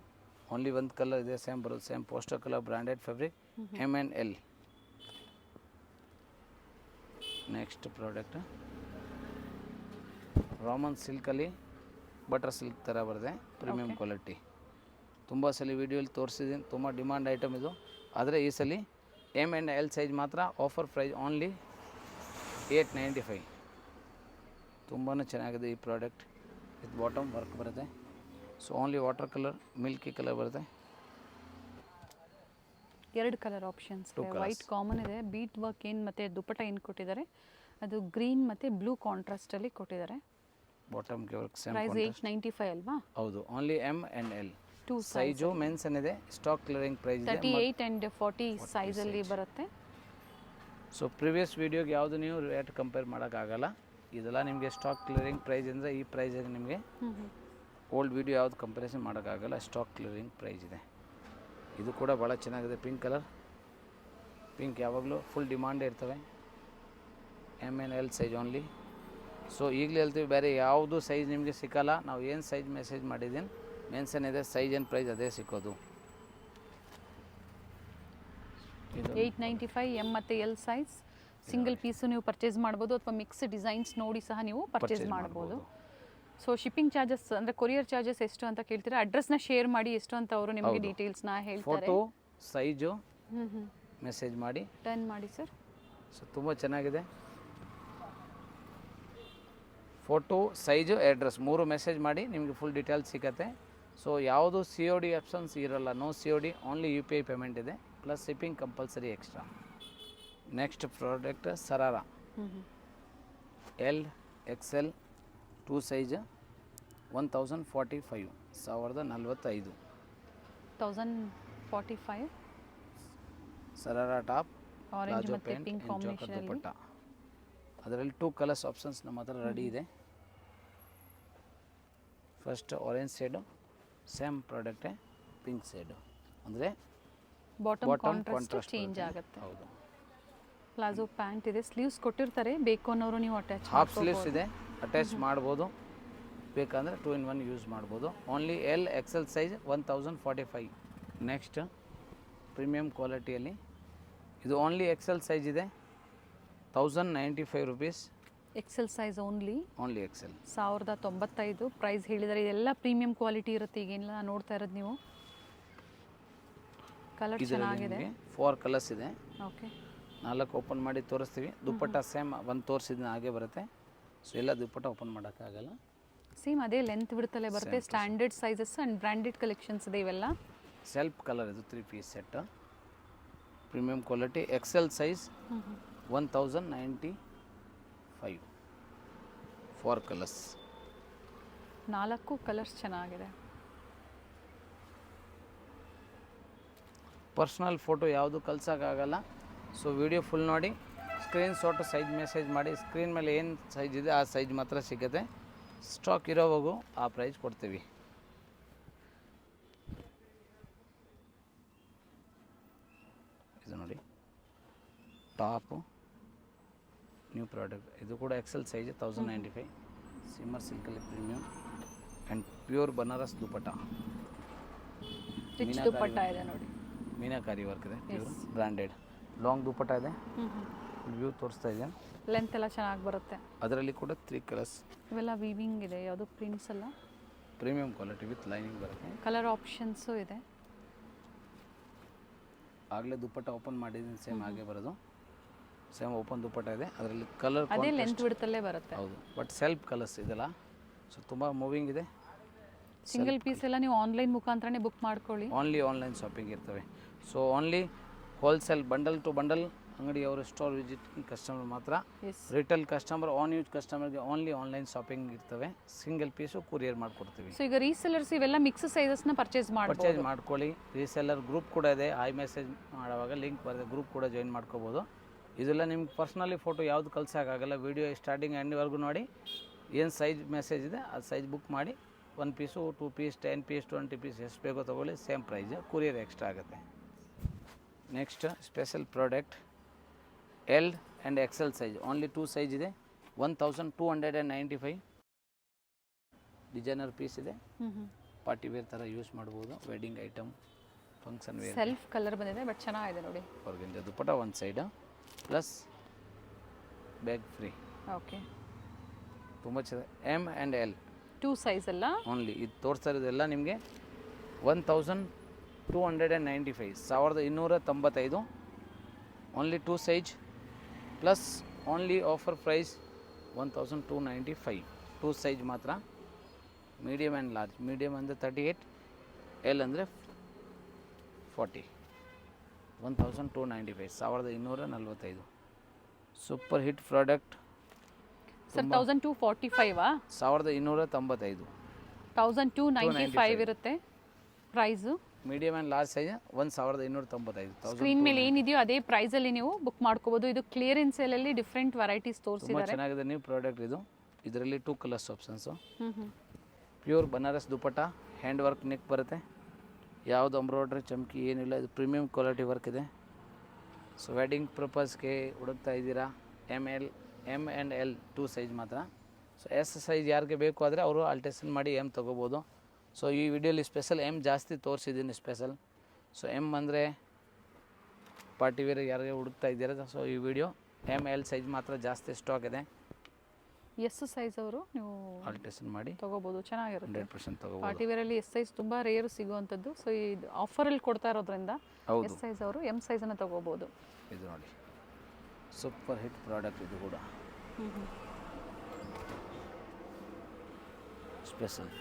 ಓನ್ಲಿ ಒಂದು ಕಲರ್ ಇದೆ, ಸೇಮ್ ಬರೋದು, same poster colour, branded fabric, M and L. Next product ರಾಮನ್ ಸಿಲ್ಕಲ್ಲಿ butter silk ಥರ ಬರುತ್ತೆ, premium quality. ತುಂಬ ಸಲ ವೀಡಿಯೋಲಿ ತೋರಿಸಿದ್ದೀನಿ, ತುಂಬ ಡಿಮಾಂಡ್ ಐಟಮ್ ಇದು. ಆದರೆ ಈ ಸಲ ಎಮ್ ಆ್ಯಂಡ್ ಎಲ್ ಸೈಜ್ ಮಾತ್ರ ಆಫರ್ ಪ್ರೈಸ್ ಓನ್ಲಿ 895. ತುಂಬಾ ಚೆನ್ನಾಗಿದೆ ಈ ಪ್ರಾಡಕ್ಟ್. ವಿತ್ ಬಾಟಮ್ ವರ್ಕ್ ಬರುತ್ತೆ. So only water colour, Milky colour ಬರುತ್ತೆ. 2 ಕಲರ್ ಆಪ್ಷನ್ಸ್ ಇದೆ. ವೈಟ್ ಕಾಮನ್ ಇದೆ, ಬೀಟ್ ವರ್ಕ್ ಏನು ಮತ್ತು ದುಪಟ್ಟ ಏನು ಕೊಟ್ಟಿದ್ದಾರೆ ಅದು ಗ್ರೀನ್ ಮತ್ತು ಬ್ಲೂ ಕಾಂಟ್ರಾಸ್ಟಲ್ಲಿ ಕೊಟ್ಟಿದ್ದಾರೆ. ಬಾಟಮ್ಗೆ ವರ್ಕ್ ಸೇಮ್. ಪ್ರೈಸ್ 895 ಅಲ್ವಾ? ಹೌದು, only M and L. 2 size men's ಏನಿದೆ, ಸ್ಟಾಕ್ ಕ್ಲಿಯರಿಂಗ್ ಪ್ರೈಸ್ ಇದೆ. 38 and 40 ಸೈಜಲ್ಲಿ ಬರುತ್ತೆ. ಸೊ ಪ್ರಿವಿಯಸ್ ವೀಡಿಯೋಗೆ ಯಾವುದು ನೀವು ರೇಟ್ ಕಂಪೇರ್ ಮಾಡೋಕ್ಕಾಗಲ್ಲ. ಇದೆಲ್ಲ ನಿಮಗೆ ಸ್ಟಾಕ್ ಕ್ಲಿಯರಿಂಗ್ ಪ್ರೈಸ್ ಅಂದರೆ ಈ ಪ್ರೈಸಿಗೆ ನಿಮಗೆ ಓಲ್ಡ್ ವೀಡಿಯೋ ಯಾವುದು ಕಂಪ್ಯಾರಿಸನ್ ಮಾಡೋಕ್ಕಾಗಲ್ಲ. ಸ್ಟಾಕ್ ಕ್ಲಿಯರಿಂಗ್ ಪ್ರೈಸ್ ಇದೆ. ಇದು ಕೂಡ ಭಾಳ ಚೆನ್ನಾಗಿದೆ, ಪಿಂಕ್ ಕಲರ್. ಪಿಂಕ್ ಯಾವಾಗಲೂ ಫುಲ್ ಡಿಮಾಂಡ್ ಇರ್ತವೆ. M and L size only. So ಈಗಲೇ ಹೇಳ್ತೀವಿ, ಬೇರೆ ಯಾವುದು ಸೈಜ್ ನಿಮಗೆ ಸಿಕ್ಕಲ್ಲ. ನಾವು ಏನು ಸೈಜ್ ಮೆಸೇಜ್ ಮಾಡಿದ್ದೀನಿ ಮೆನ್ಷನ್ ಇದೆ, ಸೈಜ್ ಆ್ಯಂಡ್ ಪ್ರೈಸ್ ಅದೇ ಸಿಕ್ಕೋದು. 895 ಎಮ್ ಮತ್ತು ಎಲ್ ಸೈಜ್. ಸಿಂಗಲ್ ಪೀಸು ನೀವು ಪರ್ಚೇಸ್ ಮಾಡ್ಬೋದು, ಅಥವಾ ಮಿಕ್ಸ್ ಡಿಸೈನ್ಸ್ ನೋಡಿ ಸಹ ನೀವು ಪರ್ಚೇಸ್ ಮಾಡ್ಬೋದು. ಸೊ ಶಿಪ್ಪಿಂಗ್ ಚಾರ್ಜಸ್ ಅಂದರೆ ಕೊರಿಯರ್ ಚಾರ್ಜಸ್ ಎಷ್ಟು ಅಂತ ಕೇಳ್ತೀರಾ, ಅಡ್ರೆಸ್ನ ಶೇರ್ ಮಾಡಿ ಎಷ್ಟು ಅಂತ ಅವರು ನಿಮಗೆ ಡೀಟೇಲ್ಸ್ನ ಹೇಳ್ತಾರೆ. ಫೋಟೋ ಸೈಜು ಮೆಸೇಜ್ ಮಾಡಿ ಡನ್ ಮಾಡಿ ಸರ್. ಸೊ ತುಂಬ ಚೆನ್ನಾಗಿದೆ. ಫೋಟೋ ಸೈಜು ಅಡ್ರೆಸ್ 3 ಮೆಸೇಜ್ ಮಾಡಿ ನಿಮಗೆ ಫುಲ್ ಡೀಟೇಲ್ಸ್ ಸಿಗುತ್ತೆ. ಸೊ ಯಾವುದು COD ಆಪ್ಷನ್ಸ್ ಇರಲ್ಲ, no COD, only UPI payment ಇದೆ, plus shipping compulsory extra. Next product sharara, LXL 2 size 1045, 1045. 1045 sharara top, orange palazzo ಮತ್ತು pant, pink joker combination. Dupatta. ಅದರಲ್ಲಿ 2 ಕಲರ್ಸ್ ಆಪ್ಷನ್ಸ್ ನಮ್ಮ ಹತ್ರ ರೆಡಿ ಇದೆ. First orange shade, same ಪ್ರಾಡಕ್ಟೇ pink shade, ಅಂದರೆ bottom contrast change ಆಗುತ್ತೆ. ಹೌದು. Palazzo pant ಇದೆ, ಸ್ಲೀವ್ಸ್ ಕೊಟ್ಟಿರ್ತಾರೆ, ಬೇಕು ಅನ್ನೋರು ನೀವು ಅಟ್ಯಾಚ್ ಹಾಫ್ ಸ್ಲೀವ್ಸ್ ಇದೆ, ಅಟ್ಯಾಚ್ ಮಾಡ್ಬೋದು. ಬೇಕಂದರೆ 2 in 1 ಯೂಸ್ ಮಾಡ್ಬೋದು. Only LXL size 1045. Next premium ಕ್ವಾಲಿಟಿಯಲ್ಲಿ ಇದು ಓನ್ಲಿ XL ಸೈಜ್ ಇದೆ, 1095 rupees. XL size only XL 1095 price ಹೇಳಿದ್ದಾರೆ. ಇದೆಲ್ಲ ಪ್ರೀಮಿಯಂ ಕ್ವಾಲಿಟಿ ಇರುತ್ತೆ. ಈಗೇನೆಲ್ಲ ನೋಡ್ತಾ ಇರೋದು ನೀವು. ಕಲರ್ ಚೆನ್ನಾಗಿದೆ. 4 ಕಲರ್ಸ್ ಇದೆ. ಓಕೆ, 4 ಓಪನ್ ಮಾಡಿ ತೋರಿಸ್ತೀವಿ. ದುಪ್ಪಟ್ಟ ಸೇಮ್ ಒಂದು ತೋರಿಸಿದ ಹಾಗೆ ಬರುತ್ತೆ. ಸೊ ಎಲ್ಲ ದುಪ್ಪಟ್ಟ ಓಪನ್ ಮಾಡೋಕ್ಕಾಗಲ್ಲ. ಸೇಮ್ ಅದೇ ಲೆಂತ್ ಬಿಡ್ತಲೇ ಬರುತ್ತೆ. Standard sizes and branded collections ಇದೆ ಇವೆಲ್ಲ. ಸೆಲ್ಫ್ ಕಲರ್ ಇದು 3 piece set, premium quality. XL size 1095, 4 colours. 4 colours ಚೆನ್ನಾಗಿದೆ. ಪರ್ಸ್ನಲ್ ಫೋಟೋ ಯಾವುದು ಕಳ್ಸೋಕ್ಕಾಗಲ್ಲ. ಸೊ ವಿಡಿಯೋ ಫುಲ್ ನೋಡಿ, ಸ್ಕ್ರೀನ್ ಶಾಟ್ ಸೈಜ್ ಮೆಸೇಜ್ ಮಾಡಿ. ಸ್ಕ್ರೀನ್ ಮೇಲೆ ಏನು ಸೈಜ್ ಇದೆ ಆ ಸೈಜ್ ಮಾತ್ರ ಸಿಗುತ್ತೆ. ಸ್ಟಾಕ್ ಇರೋವಾಗೂ ಆ ಪ್ರೈಸ್ ಕೊಡ್ತೀವಿ. ಇದು ನೋಡಿ ಟಾಪು, ನ್ಯೂ ಪ್ರಾಡಕ್ಟ್. ಇದು ಕೂಡ XL ಸೈಜ್ 1095, ಸಿಮ್ಮರ್ ಸಿಲ್ಕಲ್ಲಿ premium and pure Banaras dupatta. Dupatta ಇದೆ ನೋಡಿ, ಮೀನಾಕಾರಿ ವರ್ಕ್ ಇದೆ, ಪ್ಯೂರ್ ಬ್ರ್ಯಾಂಡೆಡ್. ಲಾಂಗ್ ದುಪಟ್ಟ ಇದೆ, ವ್ಯೂ ತೋರಿಸ್ತಾ ಇದ್ದೀನಿ. ಲೆಂತ್ ಎಲ್ಲ ಚೆನ್ನಾಗಿ ಬರುತ್ತೆ. ಅದರಲ್ಲಿ ಕೂಡ 3 ಕಲರ್ಸ್. ಇವೆಲ್ಲ ವೀವಿಂಗ್ ಇದೆ, ಯಾವುದು ಪ್ರಿಂಟ್ಸ್ ಅಲ್ಲ, ಪ್ರೀಮಿಯಂ ಕ್ವಾಲಿಟಿ ವಿತ್ ಲೈನಿಂಗ್ ಬರುತ್ತೆ. ಕಲರ್ ಆಪ್ಷನ್ಸು ಇದೆ. ಆಗಲೇ ದುಪ್ಪಟ್ಟ ಓಪನ್ ಮಾಡಿದ್ದೀನಿ, ಸೇಮ್ ಹಾಗೆ ಬರೋದು. ಸೇಮ್ ಓಪನ್ ದುಪ್ಪಟ್ಟ ಇದೆ, ಅದರಲ್ಲಿ ಕಲರ್ ಅದೇ ಲೆಂತ್ ಬಿಡ್ತಲ್ಲೇ ಬರುತ್ತೆ. ಹೌದು, ಬಟ್ ಸೆಲ್ಫ್ ಕಲರ್ಸ್ ಇದೆಲ್ಲ. ಸೊ ತುಂಬ ಮೂವಿಂಗ್ ಇದೆ. ಸಿಂಗಲ್ ಪೀಸ್ ಎಲ್ಲ ನೀವು ಆನ್ಲೈನ್ ಮುಖಾಂತರನೇ ಬುಕ್ ಮಾಡ್ಕೊಳ್ಳಿ. ಓನ್ಲಿ ಆನ್ಲೈನ್ ಶಾಪಿಂಗ್ ಇರ್ತವೆ. So only wholesale bundle to bundle ಅಂಗಡಿಯವರು ಸ್ಟೋರ್ ವಿಸಿಟ್ ಕಸ್ಟಮರ್ ಮಾತ್ರ. ರಿಟೇಲ್ ಕಸ್ಟಮರ್, ಆನ್ ಯೂಸ್ ಕಸ್ಟಮರ್ಗೆ ಓನ್ಲಿ ಆನ್ಲೈನ್ ಶಾಪಿಂಗ್ ಇರ್ತವೆ. ಸಿಂಗಲ್ ಪೀಸು ಕೊರಿಯರ್ ಮಾಡಿಕೊಡ್ತೀವಿ. ಸೊ ಈಗ ರೀಸೆಲ್ಲರ್ಸ್ ಇವೆಲ್ಲ ಮಿಕ್ಸ್ ಸೈಜಸ್ನ ಪರ್ಚೇಸ್ ಮಾಡ್ಕೊಳ್ಳಿ. ರೀಸೆಲ್ಲರ್ ಗ್ರೂಪ್ ಕೂಡ ಇದೆ, ಮೆಸೇಜ್ ಮಾಡುವಾಗ ಲಿಂಕ್ ಬರುತ್ತೆ, ಗ್ರೂಪ್ ಕೂಡ ಜಾಯಿನ್ ಮಾಡ್ಕೋಬೋದು. ಇದೆಲ್ಲ ನಿಮ್ಗೆ ಪರ್ಸ್ನಲಿ ಫೋಟೋ ಯಾವುದು ಕಳ್ಸೋಕ್ಕಾಗಲ್ಲ. ವೀಡಿಯೋ ಸ್ಟಾರ್ಟಿಂಗ್ ಎಂಡ್ವರೆಗೂ ನೋಡಿ, ಏನು ಸೈಜ್ ಮೆಸೇಜ್ ಇದೆ ಅದು ಸೈಜ್ ಬುಕ್ ಮಾಡಿ 1 ಪೀಸು 2 ಪೀಸ್ 10 ಪೀಸ್ 20 ಪೀಸ್ ಎಷ್ಟು ಬೇಕೋ ತೊಗೊಳ್ಳಿ, ಸೇಮ್ ಪ್ರೈಸ್, ಕೊರಿಯರ್ ಎಕ್ಸ್ಟ್ರಾ ಆಗುತ್ತೆ. Next special product L and XL size, only 2 size ಇದೆ. 1295 ಡಿಸೈನರ್ ಪೀಸ್ ಇದೆ. ಪಾರ್ಟಿ ವೇರ್ ಥರ ಯೂಸ್ ಮಾಡ್ಬೋದು. Wedding item, function wear. Self colour ಬಂದಿದೆ, ಬಟ್ ಚೆನ್ನಾಗಿದೆ ನೋಡಿ. ಹೊರಗಿಂದ ದುಪ್ಪಟ್ಟ ಒಂದು side plus bag free. Okay, ತುಂಬ ಚೆನ್ನಾಗಿ. M ಆ್ಯಂಡ್ L 2 ಸೈಜ್ ಅಲ್ಲ ಓನ್ಲಿ. ಇದು ತೋರಿಸ್ತಾ ಇರೋದೆಲ್ಲ ನಿಮಗೆ 1295, 1295. Only 2 size plus only offer price 1295. 2 size ಮಾತ್ರ. Medium and large. ಮೀಡಿಯಮ್ ಅಂದರೆ 38, L ಅಂದರೆ 40. 1295, 1245. Super hit product sir. 1245 1295. 1295 ಇರುತ್ತೆ price. Medium and large size 1295. Screen ಮೇಲೆ ಏನಿದೆಯೋ ಅದೇ ಪ್ರೈಸಲ್ಲಿ ನೀವು ಬುಕ್ ಮಾಡ್ಕೋಬೋದು. ಇದು ಕ್ಲಿಯರೆನ್ಸ್ ಸೇಲಲ್ಲಿ ಡಿಫ್ರೆಂಟ್ ವೆರೈಟೀಸ್ ತುಂಬ ತೋರಿಸಿದ್ದಾರೆ. ಚೆನ್ನಾಗಿದೆ ನ್ಯೂ ಪ್ರಾಡಕ್ಟ್ ಇದು. ಇದರಲ್ಲಿ 2 ಕಲರ್ಸ್ ಆಪ್ಷನ್ಸು. ಪ್ಯೂರ್ ಬನಾರಸ್ ದುಪ್ಪಟ್ಟ, ಹ್ಯಾಂಡ್ ವರ್ಕ್ ನೆಕ್ ಬರುತ್ತೆ, ಯಾವುದು ಎಂಬ್ರಾಯ್ಡ್ರಿ ಚಮಕಿ ಏನಿಲ್ಲ. ಇದು ಪ್ರೀಮಿಯಂ ಕ್ವಾಲಿಟಿ ವರ್ಕ್ ಇದೆ. ಸೊ ವೆಡ್ಡಿಂಗ್ ಪರ್ಪಸ್ಗೆ ಹುಡುಕ್ತಾ ಇದ್ದೀರಾ, M ಆ್ಯಂಡ್ L 2 ಸೈಜ್ ಮಾತ್ರ. ಸೊ S ಸೈಜ್ ಯಾರಿಗೆ ಬೇಕು ಆದರೆ ಅವರು ಆಲ್ಟೇಷನ್ ಮಾಡಿ M ತೊಗೋಬೋದು. ಸೊ ಈ ವಿಡಿಯೋಲಿ ಸ್ಪೆಷಲ್ M ಜಾಸ್ತಿ ತೋರಿಸಿದ್ದೀನಿ ಸ್ಪೆಷಲ್. ಸೊ M ಅಂದರೆ ಪಾರ್ಟಿ ವೇರ್ ಯಾರಿಗೆ ಹುಡುಕ್ತಾ ಇದ್ದೀರಾ. ಸೊ ಈ ವಿಡಿಯೋ M L ಸೈಜ್ ಮಾತ್ರ ಜಾಸ್ತಿ ಸ್ಟಾಕ್ ಇದೆ. ಎಸ್ ಸೈಜ್ ಅವರು ನೀವು ಆಲ್ಟೇಷನ್ ಮಾಡಿ ತಗೋಬೋದು, ಚೆನ್ನಾಗಿರುತ್ತೆ. 100% ತಗೋಬೋದು. ಪಾರ್ಟಿ ವೇರಲ್ಲಿ ಎಸ್ ಸೈಜ್ ತುಂಬ ರೇರ್ ಸಿಗುವಂಥದ್ದು. ಸೊ ಇದು ಆಫರಲ್ಲಿ ಕೊಡ್ತಾ ಇರೋದ್ರಿಂದ ಎಸ್ ಸೈಜ್ ಅವರು M ಸೈಜನ್ನು ತಗೋಬೋದು. ಇದು ನೋಡಿ, ಸೂಪರ್ ಹಿಟ್ ಪ್ರಾಡಕ್ಟ್ ಇದು ಕೂಡ. ಸ್ಪೆಷಲ್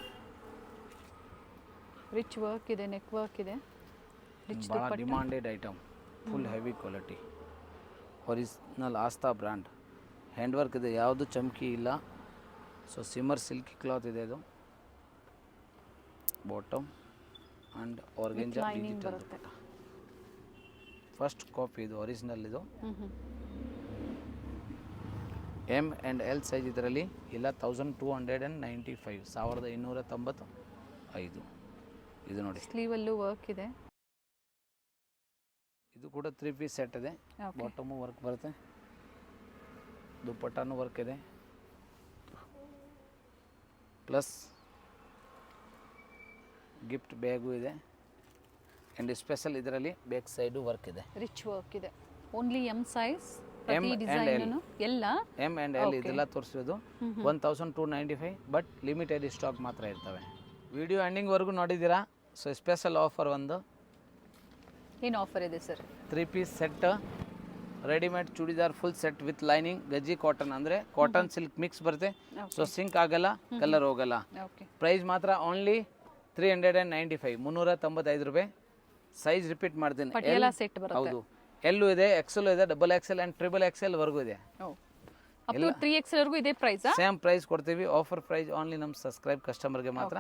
ರಿಚ್ ವರ್ಕ್ ಇದೆ, ನೆಕ್ ವರ್ಕ್ ಇದೆ, ರಿಚ್ ಭಾಳ demanded item. Full heavy quality, original Aastha brand. Hand work ಇದೆ, ಯಾವುದು ಚಮಕಿ ಇಲ್ಲ. ಸೊ ಸಿಮ್ಮರ್ ಸಿಲ್ಕಿ ಕ್ಲಾತ್ ಇದೆ. ಇದು bottom and organza digital dupatta. First copy ಇದು, ಒರಿಜಿನಲ್ ಇದು. M ಆ್ಯಂಡ್ L ಸೈಜ್ ಇದರಲ್ಲಿ ಇಲ್ಲ. 1295, 1295. ಇದು ನೋಡಿ, ಸ್ಲೀವಲ್ಲೂ ವರ್ಕ್ ಇದೆ. ಇದು ಕೂಡ 3 ಪೀಸ್ ಸೆಟ್ ಇದೆ. ಬಾಟಮು ವರ್ಕ್ ಬರುತ್ತೆ, ದುಪ್ಪಟ್ಟನೂ ವರ್ಕ್ ಇದೆ, ಪ್ಲಸ್ ಗಿಫ್ಟ್ ಬ್ಯಾಗು ಇದೆ. ಆ್ಯಂಡ್ ಸ್ಪೆಷಲ್ ಇದರಲ್ಲಿ ಬ್ಯಾಕ್ ಸೈಡು ವರ್ಕ್ ಇದೆ, ರಿಚ್ ವರ್ಕ್ ಇದೆ. Only M size, M and L. ಎಲ್ಲ M and L ಇದೆಲ್ಲ ತೋರಿಸಿರೋದು 1295, ಬಟ್ ಲಿಮಿಟೆಡ್ ಸ್ಟಾಕ್ ಮಾತ್ರ ಇರ್ತವೆ. ವಿಡಿಯೋ ಎಂಡಿಂಗ್ವರೆಗೂ ನೋಡಿದ್ದೀರಾ. ಸೊ ಸ್ಪೆಷಲ್ ಆಫರ್ ಒಂದು. ಏನು ಆಫರ್ ಇದೆ sir? 3 piece set, readymade churidar full set with lining, ಗಜ್ಜಿ ಕಾಟನ್ ಅಂದರೆ ಕಾಟನ್ ಸಿಲ್ಕ್ ಮಿಕ್ಸ್ ಬರುತ್ತೆ. ಸೊ ಸಿಂಕ್ ಆಗಲ್ಲ, ಕಲರ್ ಹೋಗಲ್ಲ. ಪ್ರೈಸ್ ಮಾತ್ರ ಓನ್ಲಿ 395, 395 ರೂಪಾಯಿ. ಸೈಜ್ ರಿಪೀಟ್ ಮಾಡ್ತೀನಿ, ಹೌದು. ಎಲ್ಲೂ ಇದೆ, XL ಇದೆ, XXL ಆ್ಯಂಡ್ XXL ವರೆಗೂ ಇದೆ. ಅಪ್ ಟು 3XL ವರೆಗೂ ಇದೆ ಪ್ರೈಸ್. ಸೇಮ್ ಪ್ರೈಸ್ ಕೊಡ್ತೀವಿ. ಆಫರ್ ಪ್ರೈಸ್ ಓನ್ಲಿ ನಮ್ಮ ಸಬ್ಸ್ಕ್ರೈಬ್ ಕಸ್ಟಮರ್ಗೆ ಮಾತ್ರ.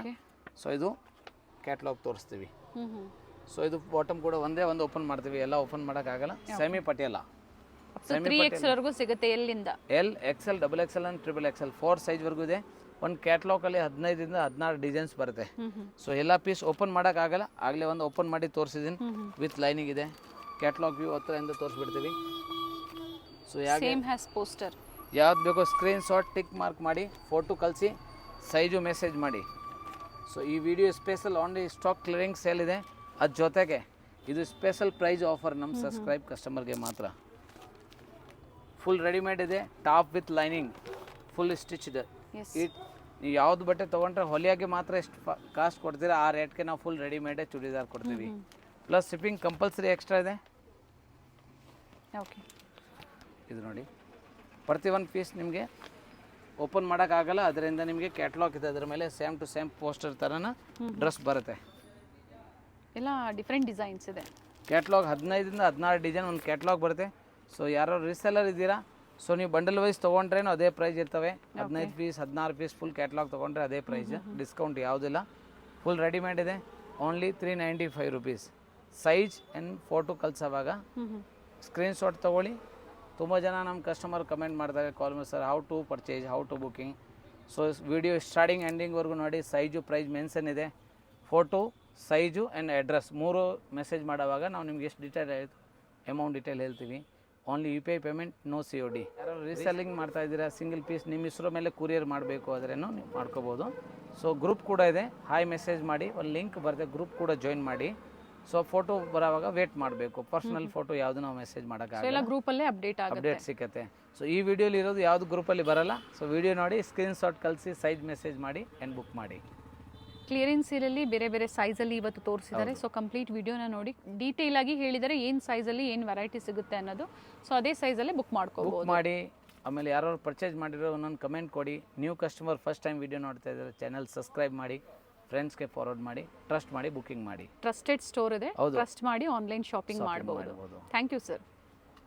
ಸೊ ಇದು ಕ್ಯಾಟ್ಲಾಗ್ ತೋರಿಸ್ತೀವಿ. ಸೊ ಇದು ಬಾಟಮ್ ಕೂಡ ಒಂದೇ ಒಂದು ಓಪನ್ ಮಾಡ್ತೀವಿ, ಎಲ್ಲ ಓಪನ್ ಮಾಡೋಕ್ಕಾಗಲ್ಲ. ಸೆಮಿ ಪಟಿಯಲ್ಲ, 3XL ವರೆಗೂ ಸಿಗುತ್ತೆ. ಎಲ್ಲಿಂದ L, XL, XXL and XXL 4 ಸೈಜ್ವರೆಗೂ ಇದೆ. ಒಂದು ಕ್ಯಾಟ್ಲಾಗಲ್ಲಿ 15ರಿಂದ 16 ಡಿಸೈನ್ಸ್ ಬರುತ್ತೆ. ಸೊ ಎಲ್ಲ ಪೀಸ್ ಓಪನ್ ಮಾಡೋಕ್ಕಾಗಲ್ಲ, ಆಗಲೇ ಒಂದು ಓಪನ್ ಮಾಡಿ ತೋರಿಸಿದ್ದೀನಿ. ವಿತ್ ಲೈನಿಂಗ್ ಇದೆ. ಕ್ಯಾಟ್ಲಾಗ್ ವ್ಯೂ ಹತ್ತಿರದಿಂದ ತೋರಿಸ್ಬಿಡ್ತೀವಿ. So same as poster. ಯಾವ್ದು ಬೇಕೋ ಸ್ಕ್ರೀನ್ ಶಾಟ್ ಟಿಕ್ ಮಾರ್ಕ್ ಮಾಡಿ, ಫೋಟೋ ಕಳಿಸಿ, ಸೈಜು ಮೆಸೇಜ್ ಮಾಡಿ. ಸೊ ಈ video special only stock clearing sale ಇದೆ. ಅದ್ರ ಜೊತೆಗೆ ಇದು ಸ್ಪೆಷಲ್ ಪ್ರೈಸ್ ಆಫರ್ ನಮ್ಮ ಸಬ್ಸ್ಕ್ರೈಬ್ ಕಸ್ಟಮರ್ಗೆ ಮಾತ್ರ. ಫುಲ್ ರೆಡಿಮೇಡ್ ಇದೆ, top with lining, full stitch ಇದೆ. ಎಸ್ ನೀವು ಯಾವ್ದು ಬಟ್ಟೆ ತೊಗೊಂಡ್ರೆ ಹೊಲಿಯೋಕ್ಕೆ ಮಾತ್ರ ಎಷ್ಟು ಕಾಸ್ಟ್ ಕೊಡ್ತೀರಾ ಆ ರೇಟ್ಗೆ ನಾವು ಫುಲ್ ರೆಡಿಮೇಡೇ ಚೂಡಿದಾರ್ ಕೊಡ್ತೀವಿ. ಪ್ಲಸ್ ಶಿಪ್ಪಿಂಗ್ ಕಂಪಲ್ಸರಿ ಎಕ್ಸ್ಟ್ರಾ ಇದೆ. ಓಕೆ ಇದು ನೋಡಿ, ಪ್ರತಿ ಒಂದು ಪೀಸ್ ನಿಮಗೆ ಓಪನ್ ಮಾಡೋಕ್ಕಾಗಲ್ಲ, ಅದರಿಂದ ನಿಮಗೆ ಕ್ಯಾಟ್ಲಾಗ್ ಇದೆ, ಅದರ ಮೇಲೆ ಸೇಮ್ ಟು ಸೇಮ್ ಪೋಸ್ಟರ್ ಥರನ ಡ್ರೆಸ್ ಬರುತ್ತೆ. ಎಲ್ಲ ಡಿಫ್ರೆಂಟ್ ಡಿಸೈನ್ಸ್ ಇದೆ. ಕ್ಯಾಟ್ಲಾಗ್ 15ರಿಂದ 16 ಡಿಸೈನ್ ಒಂದು ಕ್ಯಾಟ್ಲಾಗ್ ಬರುತ್ತೆ. ಸೊ ಯಾರೋ ರೀಸೆಲ್ಲರ್ ಇದ್ದೀರಾ, ಸೊ ನೀವು ಬಂಡಲ್ ವೈಸ್ ತೊಗೊಂಡ್ರೇನು ಅದೇ ಪ್ರೈಸ್ ಇರ್ತವೆ. 15 ಪೀಸ್ 16 ಪೀಸ್ ಫುಲ್ ಕ್ಯಾಟ್ಲಾಗ್ ತೊಗೊಂಡ್ರೆ ಅದೇ ಪ್ರೈಸ್, ಡಿಸ್ಕೌಂಟ್ ಯಾವುದಿಲ್ಲ. ಫುಲ್ ರೆಡಿಮೇಡ್ ಇದೆ, only 395 rupees. Size and photo ಕಳ್ಸೋವಾಗ ಸ್ಕ್ರೀನ್ಶಾಟ್ ತೊಗೊಳ್ಳಿ. ತುಂಬ ಜನ ನಮ್ಮ ಕಸ್ಟಮರ್ ಕಮೆಂಟ್ ಮಾಡ್ತಾರೆ, ಕಾಲ್ ಮಾಡಿ sir how to purchase, how to booking. So video starting ಎಂಡಿಂಗ್ವರೆಗೂ ನೋಡಿ, ಸೈಜು ಪ್ರೈಸ್ ಮೆನ್ಷನ್ ಇದೆ, photo size and address 3 message ಮಾಡೋವಾಗ ನಾವು ನಿಮ್ಗೆ ಎಷ್ಟು ಡೀಟೇಲ್ ಆಯಿತು ಅಮೌಂಟ್ ಡೀಟೇಲ್ ಹೇಳ್ತೀವಿ. Only UPI payment, no COD. ಯಾರು ರೀಸೆಲ್ಲಿಂಗ್ ಮಾಡ್ತಾ ಇದ್ದೀರಾ, ಸಿಂಗಲ್ ಪೀಸ್ ನಿಮ್ಮ ಹೆಸರು ಮೇಲೆ ಕುರಿಯರ್ ಮಾಡಬೇಕು ಆದ್ರೇನು ನೀವು ಮಾಡ್ಕೋಬೋದು. ಸೊ ಗ್ರೂಪ್ ಕೂಡ ಇದೆ, ಹಾಯ್ ಮೆಸೇಜ್ ಮಾಡಿ, ಒಂದು ಲಿಂಕ್ ಬರುತ್ತೆ, ಗ್ರೂಪ್ ಕೂಡ ಜಾಯಿನ್ ಮಾಡಿ. ಸೊ ಫೋಟೋ ಬರೋವಾಗ ವೇಟ್ ಮಾಡಬೇಕು, ಪರ್ಸನಲ್ ಫೋಟೋ ಯಾವುದು ನಾವು ಮೆಸೇಜ್ ಮಾಡೋಕ್ಕಾಗಲ್ಲ, ಎಲ್ಲ ಗ್ರೂಪಲ್ಲೇ ಅಪ್ಡೇಟ್ ಆಗುತ್ತೆ. ಅಪ್ಡೇಟ್ ಸಿಕ್ಕತ್ತೆ. ಸೊ ಈ ವಿಡಿಯೋಲಿ ಇರೋದು ಯಾವುದು ಗ್ರೂಪಲ್ಲಿ ಬರಲ್ಲ. ಸೊ ವಿಡಿಯೋ ನೋಡಿ, ಸ್ಕ್ರೀನ್ಶಾಟ್ ಕಳಿಸಿ, ಸೈಜ್ ಮೆಸೇಜ್ ಮಾಡಿ ಆ್ಯಂಡ್ ಬುಕ್ ಮಾಡಿ. ಕ್ಲಿಯರೆನ್ಸ್ ಸೇಲಲ್ಲಿ ಬೇರೆ ಬೇರೆ ಸೈಜಲ್ಲಿ ಇವತ್ತು ತೋರಿಸಿದ್ದಾರೆ. ಸೊ ಕಂಪ್ಲೀಟ್ ವಿಡಿಯೋನ ನೋಡಿ ಡೀಟೇಲ್ ಆಗಿ ಹೇಳಿದರೆ ಏನು ಸೈಜಲ್ಲಿ ಏನು ವೆರೈಟಿ ಸಿಗುತ್ತೆ ಅನ್ನೋದು. ಸೊ ಅದೇ ಸೈಜಲ್ಲೇ ಬುಕ್ ಮಾಡ್ಕೋಬೋದು. ಬುಕ್ ಮಾಡಿ. ಆಮೇಲೆ ಯಾರು ಪರ್ಚೇಸ್ ಮಾಡಿರೋ ಒಂದೊಂದು ಕಮೆಂಟ್ ಕೊಡಿ. New customer first time video ನೋಡ್ತಾ ಇದ್ದಾರೆ, ಚಾನಲ್ ಸಬ್ಸ್ಕ್ರೈಬ್ ಮಾಡಿ, ಫ್ರೆಂಡ್ಸ್ಗೆ ಫಾರ್ವರ್ಡ್ ಮಾಡಿ, ಟ್ರಸ್ಟ್ ಮಾಡಿ ಬುಕಿಂಗ್ ಮಾಡಿ. ಟ್ರಸ್ಟೆಡ್ ಸ್ಟೋರ್ ಇದೆ, ಟ್ರಸ್ಟ್ ಮಾಡಿ ಆನ್ಲೈನ್ ಶಾಪಿಂಗ್ ಮಾಡ್ಬೋದು. Thank you sir.